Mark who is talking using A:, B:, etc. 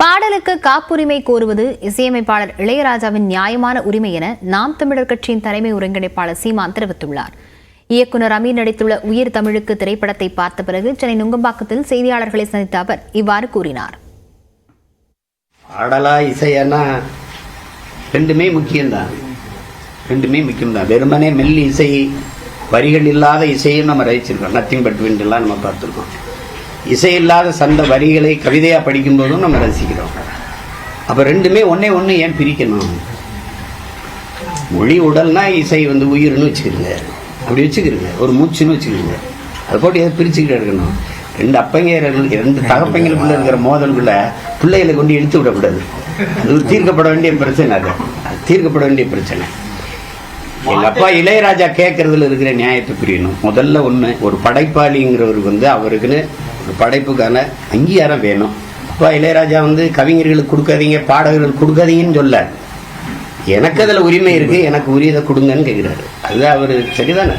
A: பாடலுக்கு காப்புரிமை கோருவது இசையமைப்பாளர் இளையராஜாவின் நியாயமான உரிமை என நாம் தமிழர் கட்சியின் தலைமை ஒருங்கிணைப்பாளர் சீமான் தெரிவித்துள்ளார். இயக்குநர் அமீர் நடித்துள்ள உயிர் தமிழுக்கு திரைப்படத்தை பார்த்த பிறகு சென்னை நுங்கம்பாக்கத்தில் செய்தியாளர்களை சந்தித்த அவர் இவ்வாறு கூறினார்.
B: பாடலா இசையன்னா ரெண்டுமே முக்கியம்தான். வெறுமனே மெல்லி இசை வரிகள் இல்லாத இசையும் நம்ம ரசிச்சிருக்கோம். நத்திங் பட் விண்ட் எல்லாம் நம்ம பார்த்துருக்கோம். இசை இல்லாத சந்த வரிகளை கவிதையா படிக்கும் போதும் நம்ம ரசிக்கிறோம். அப்ப ரெண்டுமே ஒன்னே ஒண்ணு ஏன் பிரிக்கணும்? மொழி உடல்னா இசை உயிர்னு வச்சுக்கிறீங்க, அப்படி வச்சுக்கிறீங்க, ஒரு மூச்சுன்னு வச்சுக்கிறீங்க. அதை போட்டு எதை பிரிச்சுக்கிட்டு இருக்கணும்? ரெண்டு தகப்பங்களுக்குள்ள இருக்கிற மோதல்குள்ள பிள்ளைகளை கொண்டு இழுத்து விடக்கூடாது. அது தீர்க்கப்பட வேண்டிய பிரச்சனை. அது தீர்க்கப்பட வேண்டிய பிரச்சனை. எங்க அப்பா இளையராஜா கேட்கறதுல இருக்கிற நியாயத்தை புரியணும். முதல்ல ஒண்ணு, ஒரு படைப்பாளிங்கிறவருக்கு அவருக்குன்னு ஒரு படைப்புக்கான அங்கீகாரம் வேணும். அப்பா இளையராஜா கவிஞர்களுக்கு கொடுக்காதீங்க, பாடகர்களுக்கு கொடுக்காதீங்கன்னு சொல்ல, எனக்கு அதுல உரிமை இருக்கு, எனக்கு உரியதை கொடுங்கன்னு கேட்கிறாரு. அதுதான் அவரு சரிதானே.